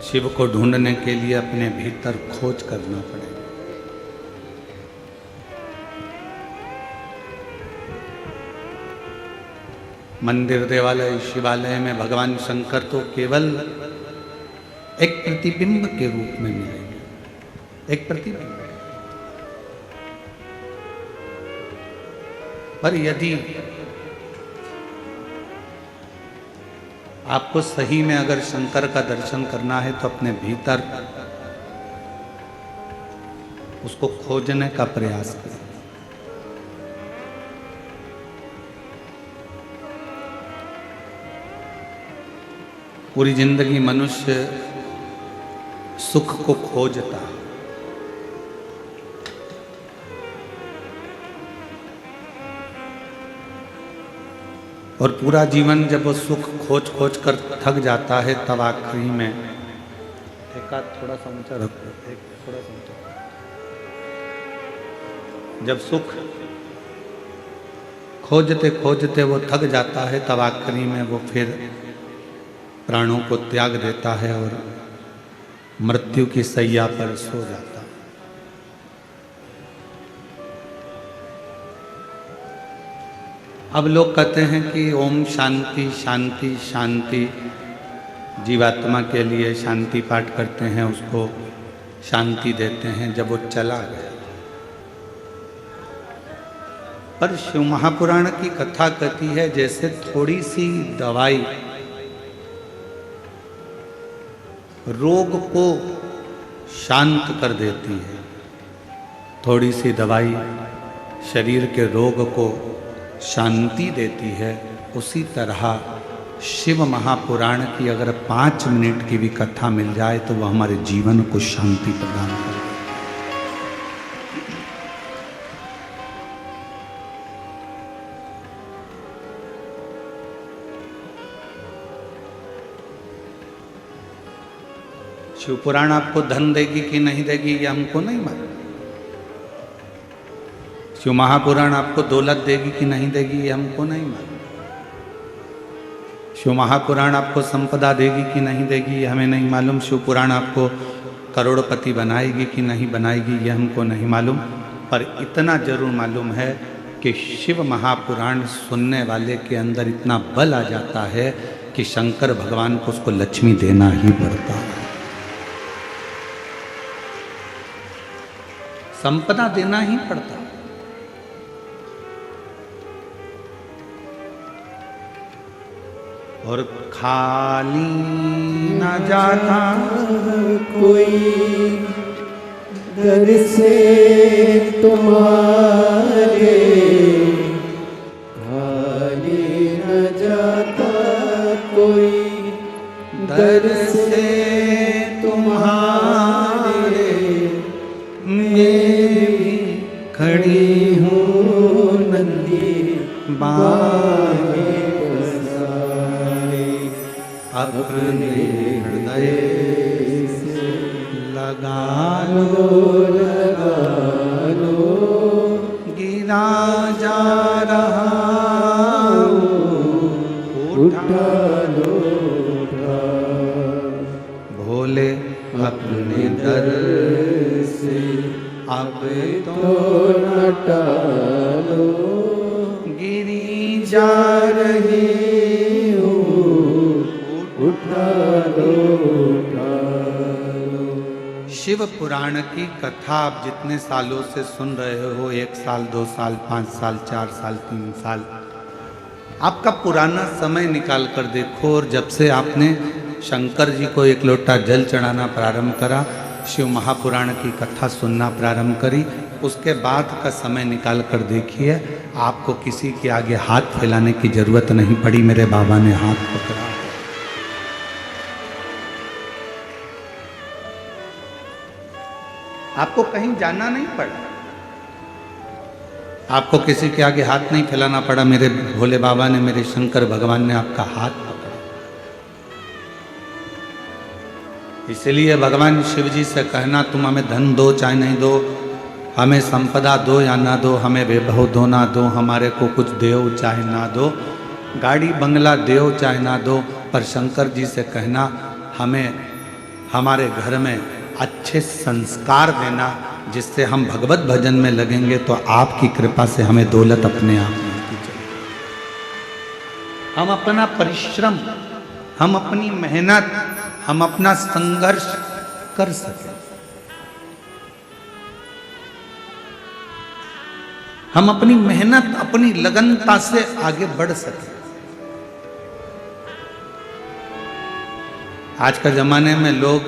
शिव को ढूंढने के लिए अपने भीतर खोज करना पड़ेगा। मंदिर, देवालय, शिवालय में भगवान शंकर तो केवल एक प्रतिबिंब के रूप में मिलेंगे, एक प्रतिबिंब। पर यदि आपको सही में अगर शंकर का दर्शन करना है तो अपने भीतर उसको खोजने का प्रयास करें। पूरी जिंदगी मनुष्य सुख को खोजता है, और पूरा जीवन जब वो सुख खोज खोज कर थक जाता है तब आखिरी में एक हाथ थोड़ा सा ऊंचा रखो, एक थोड़ा सा ऊंचा। जब सुख खोजते खोजते वो थक जाता है तब आखिरी में वो फिर प्राणों को त्याग देता है और मृत्यु की सैया पर सो जाता है। अब लोग कहते हैं कि ओम शांति शांति शांति, जीवात्मा के लिए शांति पाठ करते हैं, उसको शांति देते हैं जब वो चला गया। पर शिव महापुराण की कथा कहती है जैसे थोड़ी सी दवाई रोग को शांत कर देती है, थोड़ी सी दवाई शरीर के रोग को शांति देती है, उसी तरह शिव महापुराण की अगर 5 मिनट की भी कथा मिल जाए तो वह हमारे जीवन को शांति प्रदान करे। शिव पुराण आपको धन देगी कि नहीं देगी ये हमको नहीं मालूम। शिव महापुराण आपको दौलत देगी कि नहीं देगी ये हमको नहीं मालूम। शिव महापुराण आपको संपदा देगी कि नहीं देगी ये हमें नहीं मालूम। शिव पुराण आपको करोड़पति बनाएगी कि नहीं बनाएगी ये हमको नहीं मालूम। पर इतना जरूर मालूम है कि शिव महापुराण सुनने वाले के अंदर इतना बल आ जाता है कि शंकर भगवान को उसको लक्ष्मी देना ही पड़ता है, संपदा देना ही पड़ता। और खाली न जाता कोई घर से तुम्हारे, खाली न जाता कोई दर से तुम्हारे। मैं भी खड़ी हूँ नंदी बागे पसारे, अपने हृदय से लगा लगा लो, गिरा जा रहा उठा लो, भोले अपने दर से अब तो न टालो, गिरी जा रही हूँ उठा लो, उठा लो। शिव पुराण की कथा आप जितने सालों से सुन रहे हो, 1 साल 2 साल 5 साल 4 साल 3 साल, आपका पुराना समय निकाल कर देखो। और जब से आपने शंकर जी को 1 लोटा जल चढ़ाना प्रारंभ करा, शिव महापुराण की कथा सुनना प्रारंभ करी, उसके बाद का समय निकाल कर देखिए, आपको किसी के आगे हाथ फैलाने की जरूरत नहीं पड़ी। मेरे बाबा ने हाथ पकड़ा। आपको कहीं जाना नहीं पड़ा, आपको किसी के आगे हाथ नहीं फैलाना पड़ा। मेरे भोले बाबा ने, मेरे शंकर भगवान ने आपका हाथ पकड़ा। इसलिए भगवान शिव जी से कहना, तुम हमें धन दो चाहे नहीं दो, हमें संपदा दो या ना दो, हमें वैभव दो ना दो, हमारे को कुछ दो चाहे ना दो, गाड़ी बंगला दो चाहे ना दो, पर शंकर जी से कहना हमें हमारे घर में अच्छे संस्कार देना, जिससे हम भगवत भजन में लगेंगे तो आपकी कृपा से हमें दौलत अपने आप मिलती चली। हम अपना परिश्रम, हम अपनी मेहनत, हम अपना संघर्ष कर सकें, हम अपनी मेहनत, अपनी लगनता से आगे बढ़ सकें। आज के जमाने में लोग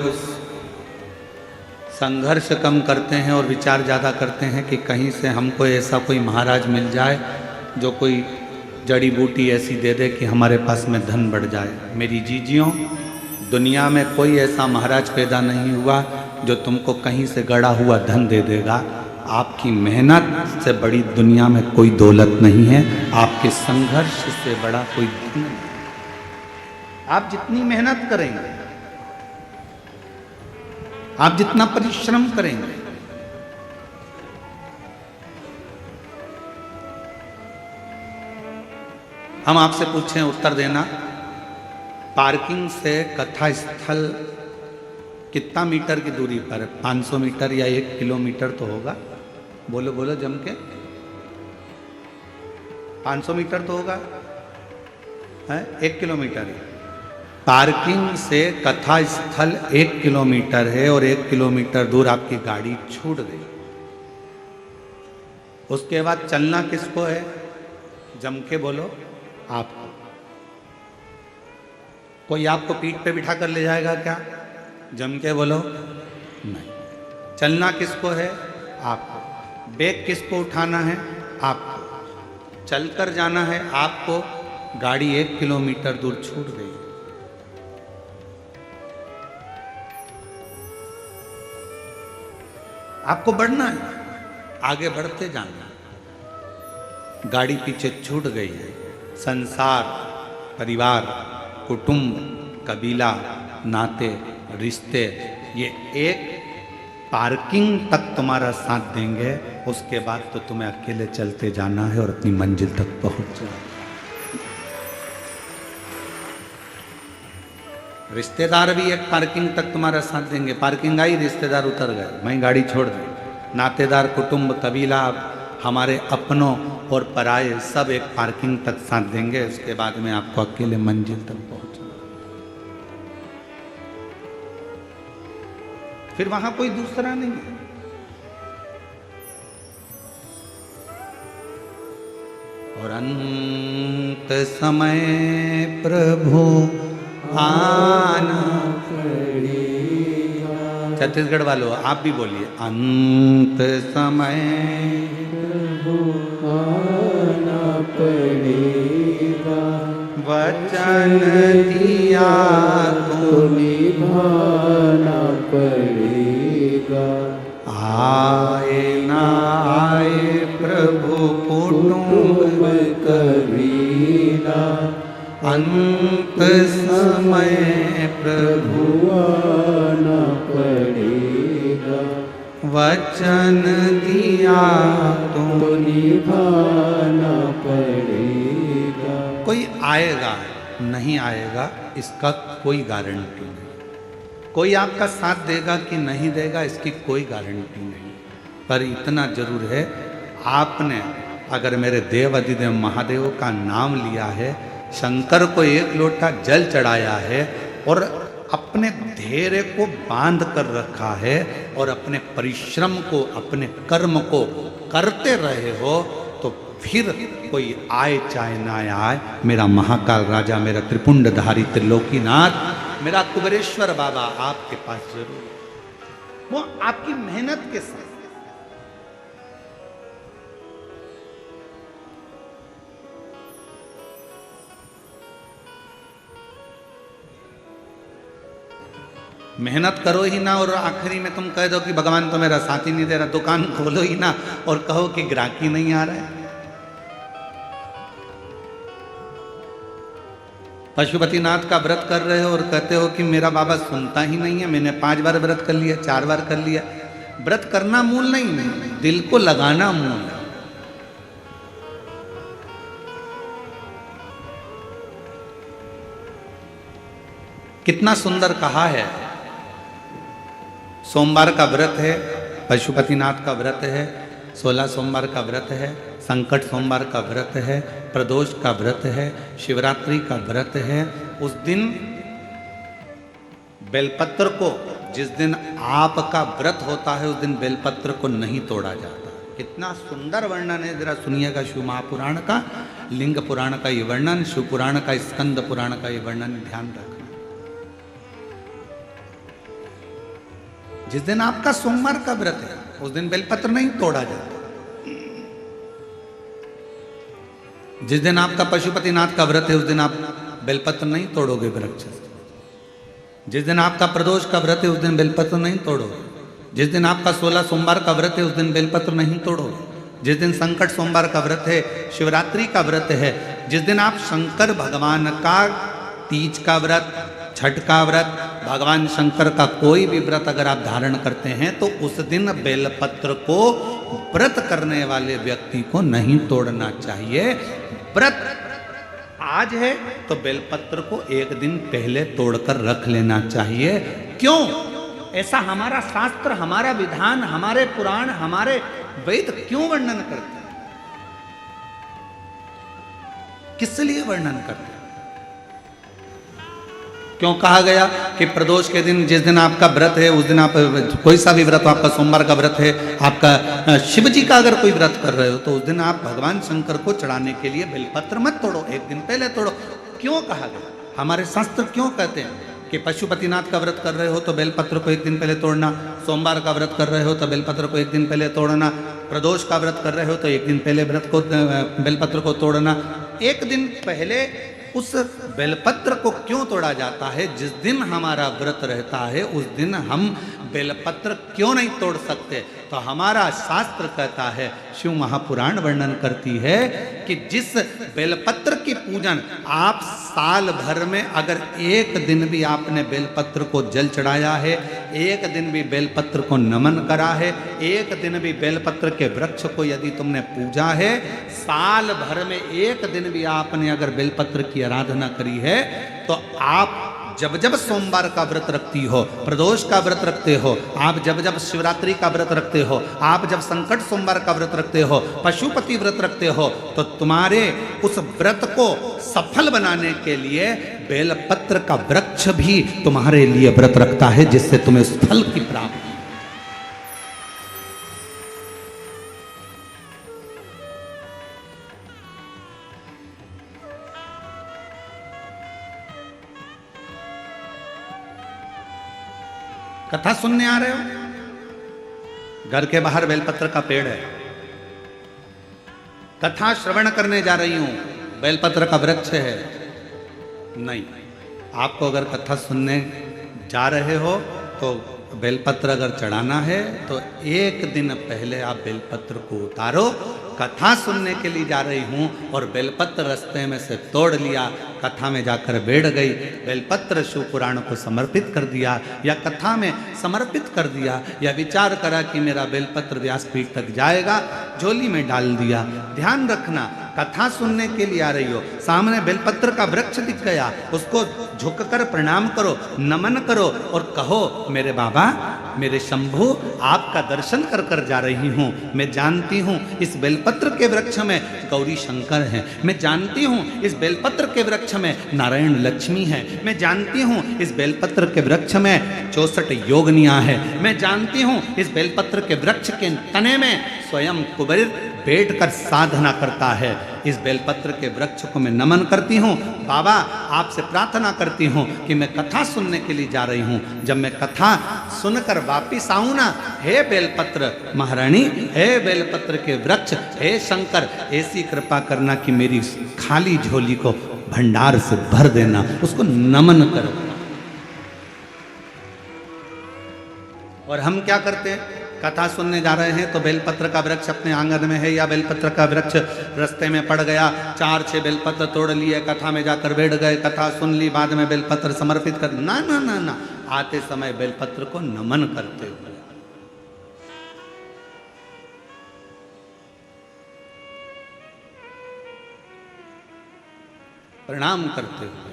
संघर्ष कम करते हैं और विचार ज़्यादा करते हैं कि कहीं से हमको ऐसा कोई महाराज मिल जाए जो कोई जड़ी बूटी ऐसी दे दे कि हमारे पास में धन बढ़ जाए। मेरी जीजियों, दुनिया में कोई ऐसा महाराज पैदा नहीं हुआ जो तुमको कहीं से गड़ा हुआ धन दे देगा। आपकी मेहनत से बड़ी दुनिया में कोई दौलत नहीं है, आपके संघर्ष से बड़ा कोई धन नहीं। आप जितनी मेहनत करेंगे, आप जितना परिश्रम करेंगे, हम आपसे पूछें उत्तर देना, पार्किंग से कथा स्थल कितना मीटर की दूरी पर है? 500 मीटर या 1 किलोमीटर तो होगा? बोलो बोलो जम के। 500 मीटर तो होगा है? 1 किलोमीटर है। पार्किंग से कथा स्थल 1 किलोमीटर है और 1 किलोमीटर दूर आपकी गाड़ी छूट गई। उसके बाद चलना किसको है? जम के बोलो, आपको। कोई आपको पीठ पे बिठा कर ले जाएगा क्या? जम के बोलो, नहीं। चलना किसको है? आपको। बैग किसको उठाना है? आपको। चलकर जाना है आपको। गाड़ी 1 किलोमीटर दूर छूट गई। आपको बढ़ना है, आगे बढ़ते जाना। गाड़ी पीछे छूट गई है। संसार, परिवार, कुटुंब, कबीला, नाते, रिश्ते, ये एक पार्किंग तक तुम्हारा साथ देंगे। उसके बाद तो तुम्हें अकेले चलते जाना है और अपनी मंजिल तक पहुंच जाना। रिश्तेदार भी एक पार्किंग तक तुम्हारा साथ देंगे। पार्किंग आई, रिश्तेदार उतर गए, वहीं गाड़ी छोड़ दी। नातेदार, कुटुंब, कबीला, हमारे अपनों और पराये सब एक पार्किंग तक साथ देंगे। उसके बाद में आपको अकेले मंजिल तक पहुंचना। फिर वहां कोई दूसरा नहीं है। और अंत समय प्रभु आना पड़ेगा। छत्तीसगढ़ वालों आप भी बोलिए, अंत समय प्रभु आना पड़ेगा। वचन दिया तो निभाना पड़ेगा। आए ना आए प्रभु कुटुंब कबीला, अंत समय प्रभु आना पड़ेगा। वचन दिया तो निभाना पड़ेगा। कोई आएगा नहीं आएगा इसका कोई गारंटी नहीं। कोई आपका साथ देगा कि नहीं देगा इसकी कोई गारंटी नहीं। पर इतना जरूर है, आपने अगर मेरे देव अधिदेव महादेव का नाम लिया है, शंकर को 1 लोटा जल चढ़ाया है और अपने धैर्य को बांध कर रखा है और अपने परिश्रम को, अपने कर्म को करते रहे हो, तो फिर कोई आए चाहे ना आए, मेरा महाकाल राजा, मेरा त्रिपुंडधारी त्रिलोकीनाथ, मेरा कुबेरेश्वर बाबा आपके पास जरूर। वो आपकी मेहनत के साथ। मेहनत करो ही ना और आखिरी में तुम कह दो कि भगवान तो मेरा साथ ही नहीं दे रहा। दुकान खोलो ही ना और कहो कि ग्राहकी नहीं आ रहा है। पशुपतिनाथ का व्रत कर रहे हो और कहते हो कि मेरा बाबा सुनता ही नहीं है। मैंने 5 बार व्रत कर लिया, 4 बार कर लिया। व्रत करना मूल नहीं है, दिल को लगाना मूल है। कितना सुंदर कहा है सोमवार का व्रत है, पशुपतिनाथ का व्रत है, 16 सोमवार का व्रत है, संकट सोमवार का व्रत है, प्रदोष का व्रत है, शिवरात्रि का व्रत है। उस दिन बेलपत्र को, जिस दिन आपका व्रत होता है उस दिन बेलपत्र को नहीं तोड़ा जाता। कितना सुंदर वर्णन है, जरा सुनिएगा शिव महापुराण का, लिंग पुराण का ये वर्णन, शिव पुराण का, स्कंद पुराण का ये वर्णन, ध्यान रखना। जिस दिन आपका सोमवार का व्रत है उस दिन बेलपत्र नहीं तोड़ा जाता। जिस दिन आपका पशुपतिनाथ का व्रत है उस दिन आप बेलपत्र नहीं तोड़ोगे वृक्ष से। जिस दिन आपका प्रदोष का व्रत है उस दिन बेलपत्र नहीं तोड़ोगे। जिस दिन आपका 16 सोमवार का व्रत है उस दिन बेलपत्र नहीं तोड़ोगे। जिस दिन संकट सोमवार का व्रत है, शिवरात्रि का व्रत है, जिस दिन आप शंकर भगवान का तीज का व्रत, छठ का व्रत, भगवान शंकर का कोई भी व्रत अगर आप धारण करते हैं तो उस दिन बेलपत्र को व्रत करने वाले व्यक्ति को नहीं तोड़ना चाहिए। व्रत आज है तो बेलपत्र को एक दिन पहले तोड़कर रख लेना चाहिए। क्यों? ऐसा हमारा शास्त्र, हमारा विधान, हमारे पुराण, हमारे वेद क्यों वर्णन करते हैं? किस लिए वर्णन करते हैं? क्यों कहा गया कि प्रदोष के दिन, जिस दिन आपका व्रत है उस दिन आप कोई सा भी व्रत, आपका सोमवार का व्रत है, आपका शिव जी का अगर कोई व्रत कर रहे हो तो उस दिन आप भगवान शंकर को चढ़ाने के लिए बेलपत्र मत तोड़ो, एक दिन पहले तोड़ो। क्यों कहा गया? हमारे शास्त्र क्यों कहते हैं कि पशुपतिनाथ का व्रत कर रहे हो तो बेलपत्र को एक दिन पहले तोड़ना, सोमवार का व्रत कर रहे हो तो बेलपत्र को एक दिन पहले तोड़ना, प्रदोष का व्रत कर रहे हो तो एक दिन पहले व्रत को, बेलपत्र को तोड़ना। एक दिन पहले उस बेलपत्र को क्यों तोड़ा जाता है? जिस दिन हमारा व्रत रहता है उस दिन हम बेलपत्र क्यों नहीं तोड़ सकते? तो हमारा शास्त्र कहता है, शिव महापुराण वर्णन करती है कि जिस बेलपत्र की पूजन आप साल भर में अगर एक दिन भी आपने बेलपत्र को जल चढ़ाया है, एक दिन भी बेलपत्र को नमन करा है, एक दिन भी बेलपत्र के वृक्ष को यदि तुमने पूजा है, साल भर में एक दिन भी आपने अगर बेलपत्र की आराधना करी है, तो आप जब जब सोमवार का व्रत रखती हो, प्रदोष का व्रत रखते हो, आप जब जब शिवरात्रि का व्रत रखते हो, आप जब संकट सोमवार का व्रत रखते हो, पशुपति व्रत रखते हो, तो तुम्हारे उस व्रत को सफल बनाने के लिए बेलपत्र का वृक्ष भी तुम्हारे लिए व्रत रखता है, जिससे तुम्हें उस फल की प्राप्ति। कथा सुनने आ रहे हो? घर के बाहर बेलपत्र का पेड़ है, कथा श्रवण करने जा रही हूं, बेलपत्र का वृक्ष है। नहीं, आपको अगर कथा सुनने जा रहे हो तो बेलपत्र अगर चढ़ाना है तो एक दिन पहले आप बेलपत्र को उतारो। कथा सुनने के लिए जा रही हूं और बेलपत्र रास्ते में से तोड़ लिया, कथा में जाकर बैठ गई, बेलपत्र शिव पुराण को समर्पित कर दिया या कथा में समर्पित कर दिया, या विचार करा कि मेरा बेलपत्र व्यासपीठ तक जाएगा, झोली में डाल दिया। ध्यान रखना, कथा सुनने के लिए आ रही हो, सामने बेलपत्र का वृक्ष दिख गया, उसको झुककर प्रणाम करो, नमन करो और कहो, मेरे बाबा, मेरे शंभु, आपका दर्शन कर कर जा रही हूँ। मैं जानती हूँ इस बेलपत्र के वृक्ष में गौरी शंकर हैं, मैं जानती हूँ इस बेलपत्र के वृक्ष में नारायण लक्ष्मी है, मैं जानती हूँ इस बेलपत्र के वृक्ष में 64 योगनियाँ हैं, मैं जानती हूँ इस बेलपत्र के वृक्ष के तने में स्वयं कुबेर बैठकर साधना करता है। इस बेलपत्र के वृक्ष को मैं नमन करती हूँ। बाबा, आपसे प्रार्थना करती हूँ कि मैं कथा सुनने के लिए जा रही हूँ, जब मैं कथा सुनकर वापिस आऊँ ना, हे बेलपत्र महारानी, हे बेलपत्र के वृक्ष, हे शंकर, ऐसी कृपा करना कि मेरी खाली झोली को भंडार से भर देना, उसको नमन करो। और हम क्या करते हैं? कथा सुनने जा रहे हैं तो बेलपत्र का वृक्ष अपने आंगन में है या बेलपत्र का वृक्ष रास्ते में पड़ गया, 4-6 बेलपत्र तोड़ लिए, कथा में जाकर बैठ गए, कथा सुन ली, बाद में बेलपत्र समर्पित कर, ना ना ना ना, आते समय बेलपत्र को नमन करते हुए, प्रणाम करते हुए,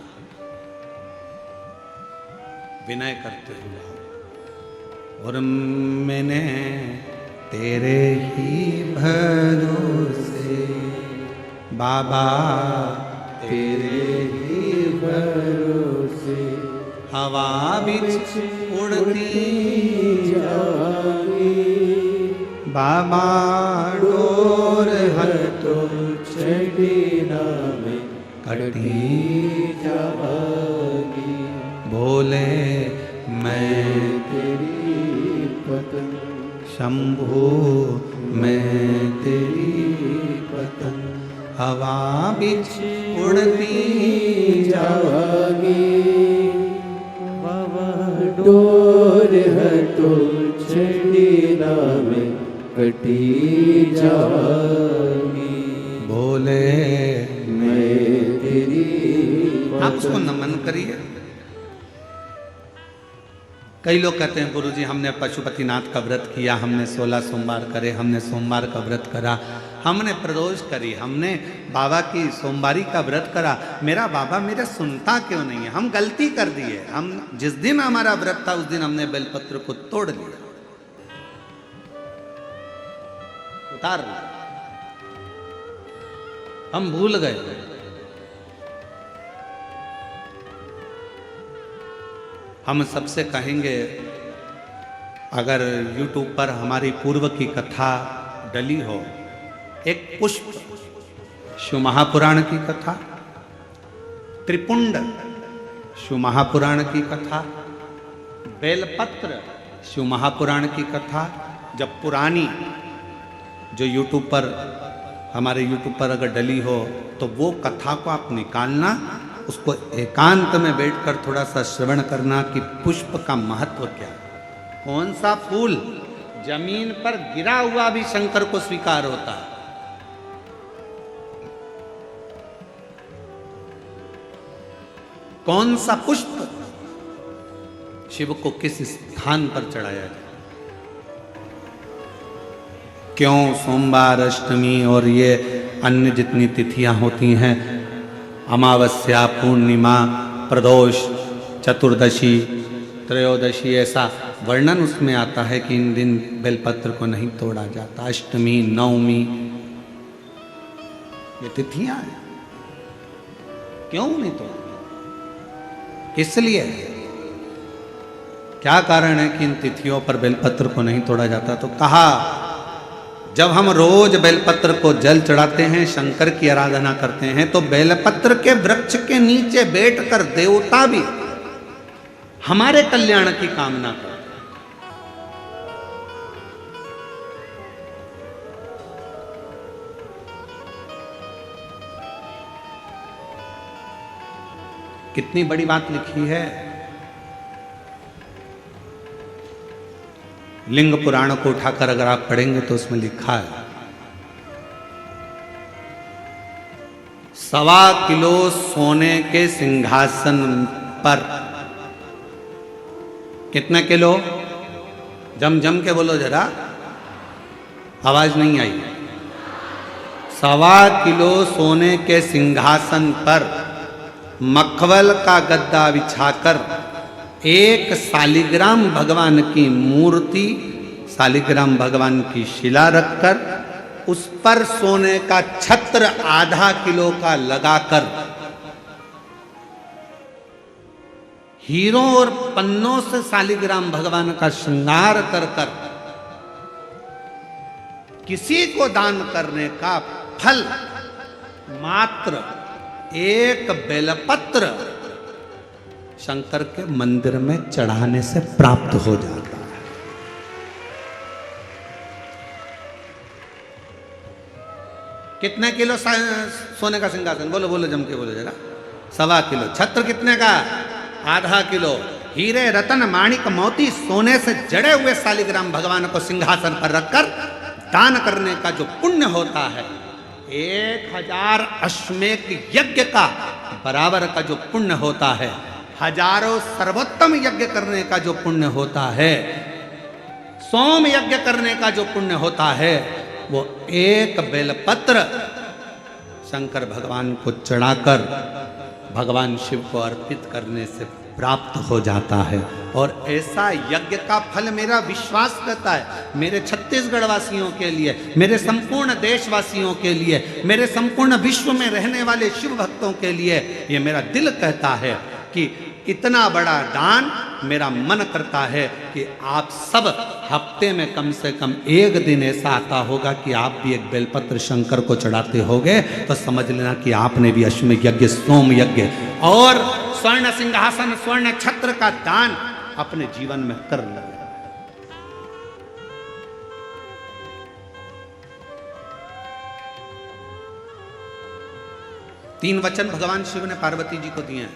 विनय करते हुए, और मैंने तेरे ही भरोसे बाबा तेरे ही भरोसे हवा बिच उड़ती जागी बाबा डोर है तो चढ़ीना में कटी जागी बोले मैं तेरी पतंग शंभू मैं तेरी पतंग हवा बिच उड़ती जागी बाबा डोर है तो चढ़ीना में कटी जागी बोले मैं तेरी आप उसको नमन करिए। कई लोग कहते हैं गुरुजी हमने पशुपतिनाथ का व्रत किया, हमने 16 सोमवार करे, हमने सोमवार का व्रत करा, हमने प्रदोष करी, हमने बाबा की सोमवारी का व्रत करा, मेरा बाबा मेरे सुनता क्यों नहीं है? हम गलती कर दिए। हम जिस दिन हमारा व्रत था उस दिन हमने बेलपत्र को तोड़ लिया, उतार लिया, हम भूल गए। हम सबसे कहेंगे अगर YouTube पर हमारी पूर्व की कथा डली हो, एक पुष्प शिव महापुराण की कथा, त्रिपुंड शिव महापुराण की कथा, बेलपत्र शिव महापुराण की कथा, जब पुरानी जो YouTube पर हमारे YouTube पर अगर डली हो तो वो कथा को आप निकालना, उसको एकांत में बैठकर थोड़ा सा श्रवण करना कि पुष्प का महत्व क्या है। कौन सा फूल जमीन पर गिरा हुआ भी शंकर को स्वीकार होता है। कौन सा पुष्प शिव को किस स्थान पर चढ़ाया जाए। क्यों सोमवार, अष्टमी और ये अन्य जितनी तिथियां होती हैं, अमावस्या, पूर्णिमा, प्रदोष, चतुर्दशी, त्रयोदशी, ऐसा वर्णन उसमें आता है कि इन दिन बेलपत्र को नहीं तोड़ा जाता। अष्टमी, नवमी, ये तिथियां हैं, क्यों नहीं तोड़ा? किस लिए? क्या कारण है कि इन तिथियों पर बेलपत्र को नहीं तोड़ा जाता? तो कहा जब हम रोज बेलपत्र को जल चढ़ाते हैं, शंकर की आराधना करते हैं, तो बेलपत्र के वृक्ष के नीचे बैठकर देवता भी हमारे कल्याण की कामना करते हैं। कितनी बड़ी बात लिखी है। लिंग पुराण को उठाकर अगर आप पढ़ेंगे तो उसमें लिखा है 1.25 किलो सोने के सिंहासन पर, कितने किलो? जम के बोलो जरा, आवाज नहीं आई। 1.25 किलो सोने के सिंहासन पर मखमल का गद्दा बिछाकर एक शालिग्राम भगवान की मूर्ति, शालिग्राम भगवान की शिला रखकर उस पर सोने का छत्र 0.5 किलो का लगाकर हीरों और पन्नों से शालिग्राम भगवान का श्रृंगार कर कर किसी को दान करने का फल मात्र एक बेलपत्र शंकर के मंदिर में चढ़ाने से प्राप्त हो जाता है। कितने किलो सोने का सिंहासन? बोलो बोलो, जम के बोलो जरा। 1.25 किलो। छत्र कितने का? 0.5 किलो। हीरे, रतन, माणिक, मोती, सोने से जड़े हुए शालिग्राम भगवान को सिंहासन पर रखकर दान करने का जो पुण्य होता है, 1000 अश्वमेध यज्ञ का बराबर का जो पुण्य होता है, हजारों सर्वोत्तम यज्ञ करने का जो पुण्य होता है, सोम यज्ञ करने का जो पुण्य होता है, वो एक बेलपत्र शंकर भगवान को चढ़ाकर भगवान शिव को अर्पित करने से प्राप्त हो जाता है। और ऐसा यज्ञ का फल मेरा विश्वास करता है मेरे छत्तीसगढ़ वासियों के लिए, मेरे संपूर्ण देशवासियों के लिए, मेरे संपूर्ण विश्व में रहने वाले शिव भक्तों के लिए। ये मेरा दिल कहता है कि इतना बड़ा दान मेरा मन करता है कि आप सब हफ्ते में कम से कम एक दिन ऐसा आता होगा कि आप भी एक बेलपत्र शंकर को चढ़ाते होगे, तो समझ लेना कि आपने भी अश्वमेध यज्ञ, सोम यज्ञ और स्वर्ण सिंहासन, स्वर्ण छत्र का दान अपने जीवन में कर लिया। तीन वचन भगवान शिव ने पार्वती जी को दिए हैं,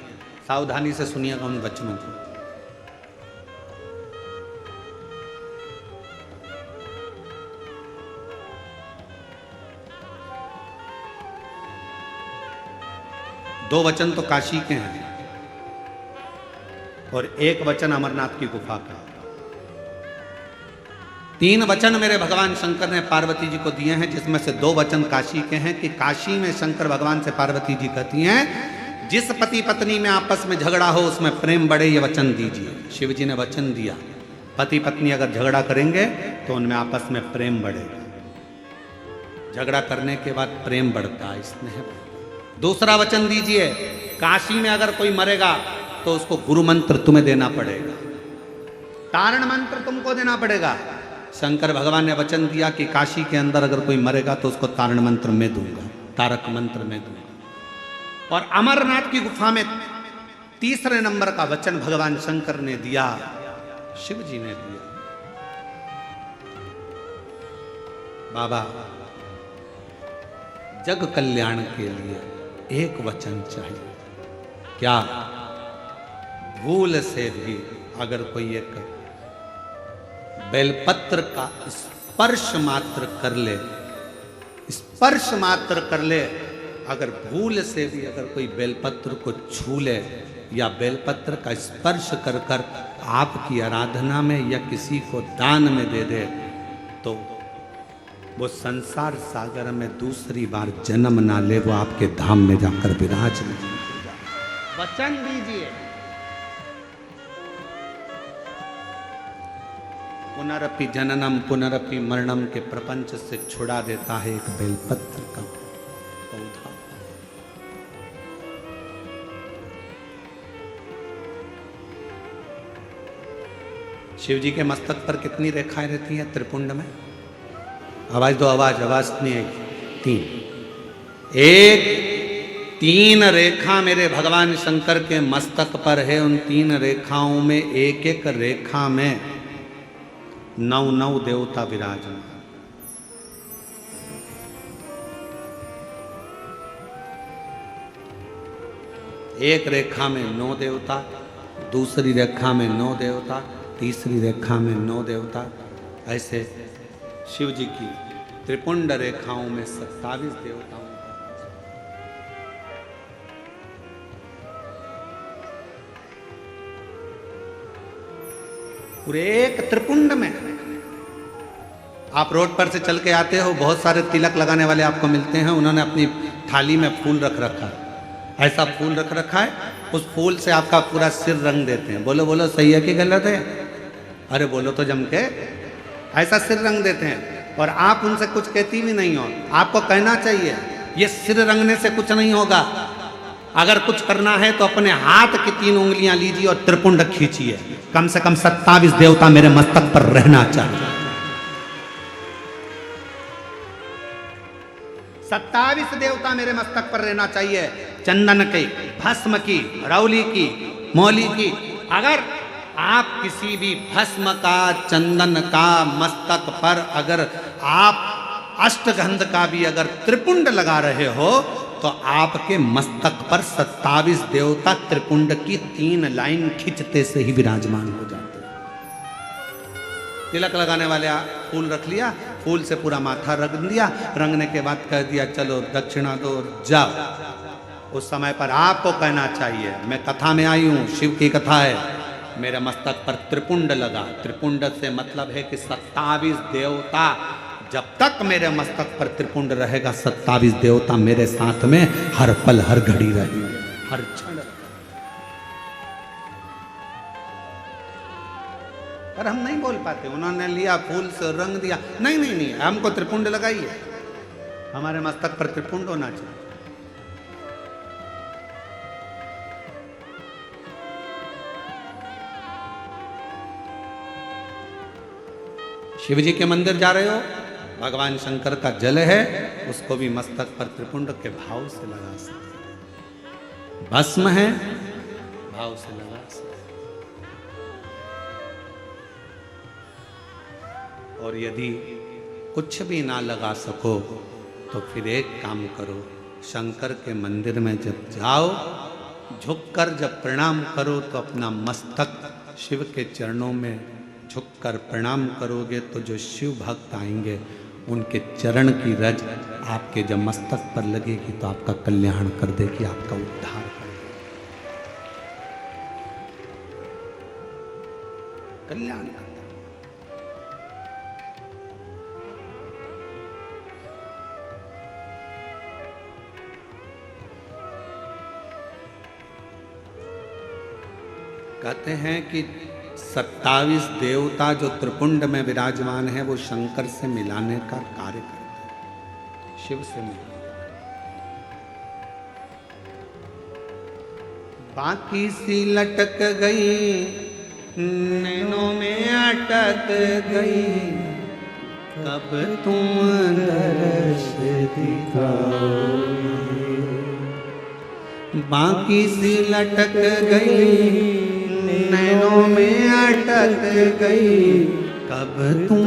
सावधानी से सुनिएगा उन वचनों को। दो वचन तो काशी के हैं और एक वचन अमरनाथ की गुफा का। तीन वचन मेरे भगवान शंकर ने पार्वती जी को दिए हैं, जिसमें से दो वचन काशी के हैं कि काशी में शंकर भगवान से पार्वती जी कहती हैं जिस पति पत्नी में आपस में झगड़ा हो उसमें प्रेम बढ़े, ये वचन दीजिए। शिव जी ने वचन दिया पति पत्नी अगर झगड़ा करेंगे तो उनमें आपस में प्रेम बढ़ेगा, झगड़ा करने के बाद प्रेम बढ़ता है, स्नेह। दूसरा वचन दीजिए काशी में अगर कोई मरेगा तो उसको गुरु मंत्र तुम्हें देना पड़ेगा, तारण मंत्र तुमको देना पड़ेगा। शंकर भगवान ने वचन दिया कि काशी के अंदर अगर कोई मरेगा तो उसको तारण मंत्र में दूंगा, तारक मंत्र में दूंगा। और अमरनाथ की गुफा में तीसरे नंबर का वचन भगवान शंकर ने दिया, शिव जी ने दिया। बाबा जग कल्याण के लिए एक वचन चाहिए, क्या? भूल से भी अगर कोई एक बेलपत्र का स्पर्श मात्र कर ले, स्पर्श मात्र कर ले, अगर भूल से भी अगर कोई बेलपत्र को छू ले या बेलपत्र का स्पर्श कर कर आपकी आराधना में या किसी को दान में दे दे, तो वो संसार सागर में दूसरी बार जन्म ना ले, वो आपके धाम में जाकर विराज नहीं। वचन दीजिए। पुनरपि जननम पुनरपि मरणम के प्रपंच से छुड़ा देता है एक बेलपत्र का पौधा। शिव जी के मस्तक पर कितनी रेखाएं रहती हैं त्रिपुंड में? आवाज दो, आवाज नहीं आई। तीन। एक तीन रेखा मेरे भगवान शंकर के मस्तक पर है। उन तीन रेखाओं में एक एक रेखा में 9 देवता विराजमान। एक रेखा में 9 देवता, दूसरी रेखा में 9 देवता, तीसरी रेखा में 9 देवता। ऐसे शिव जी की त्रिपुंड रेखाओं में 27 देवताओं। पूरे एक त्रिपुंड में। आप रोड पर से चल के आते हो, बहुत सारे तिलक लगाने वाले आपको मिलते हैं, उन्होंने अपनी थाली में फूल रख रखा है, ऐसा फूल रख रखा है, उस फूल से आपका पूरा सिर रंग देते हैं। बोलो बोलो सही है कि गलत है? अरे बोलो तो जम के। ऐसा सिर रंग देते हैं और आप उनसे कुछ कहती भी नहीं हो। आपको कहना चाहिए ये सिर रंगने से कुछ नहीं होगा, अगर कुछ करना है तो अपने हाथ की 3 उंगलियां लीजिए और त्रिपुंड खींचिए। कम से कम 27 देवता मेरे मस्तक पर रहना चाहिए। 27 देवता मेरे मस्तक पर रहना चाहिए। चंदन की, भस्म की, रौली की, मौली की। अगर आप किसी भी भस्म का, चंदन का मस्तक पर अगर आप अष्टगंध का भी अगर त्रिपुंड लगा रहे हो तो आपके मस्तक पर 27 देवता त्रिपुंड की 3 लाइन खींचते से ही विराजमान हो जाते हैं। तिलक लगाने वाले फूल रख लिया, फूल से पूरा माथा रंग दिया, रंगने के बाद कह दिया चलो दक्षिणा दो जाओ। उस समय पर आपको कहना चाहिए मैं कथा में आई हूं, शिव की कथा है, मेरे मस्तक पर त्रिपुंड लगा। त्रिपुंड से मतलब है कि 27 देवता, जब तक मेरे मस्तक पर त्रिपुंड रहेगा 27 देवता मेरे साथ में हर पल हर घड़ी रहेंगे, हर क्षण। पर हम नहीं बोल पाते। उन्होंने लिया फूल से रंग दिया, नहीं नहीं नहीं, हमको त्रिपुंड लगाइए, हमारे मस्तक पर त्रिपुंड होना चाहिए। शिव जी के मंदिर जा रहे हो, भगवान शंकर का जल है, उसको भी मस्तक पर त्रिपुंड के भाव से लगा सकते। भस्म है, भाव से लगा सकते। और यदि कुछ भी ना लगा सको तो फिर एक काम करो, शंकर के मंदिर में जब जाओ, झुककर जब प्रणाम करो तो अपना मस्तक शिव के चरणों में झुककर प्रणाम करोगे तो जो शिव भक्त आएंगे उनके चरण की रज आपके जब मस्तक पर लगेगी तो आपका कल्याण कर देगी, आपका उद्धार कर देगी, कल्याण कर देगी। कहते हैं कि 27 देवता जो त्रिपुंड में विराजमान है वो शंकर से मिलाने का कार्य करते हैं, शिव से मिलाने। बाकी सी लटक गई, नैनों में अटक गई, कब तुम दर्श दिखाओगे। बाकी सी लटक गई, नैनों में अटक गई, कब तुम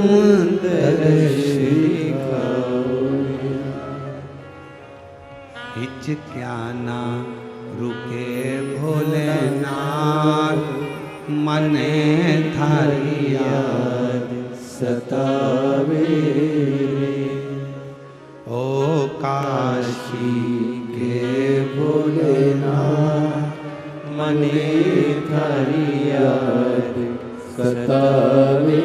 दर्श दिखाओगे। हिचक्याना रुके भोलेनाथ, मने थारी याद सतावे। ओ काशी के भोलेनाथ, मने थारी याद सतावे।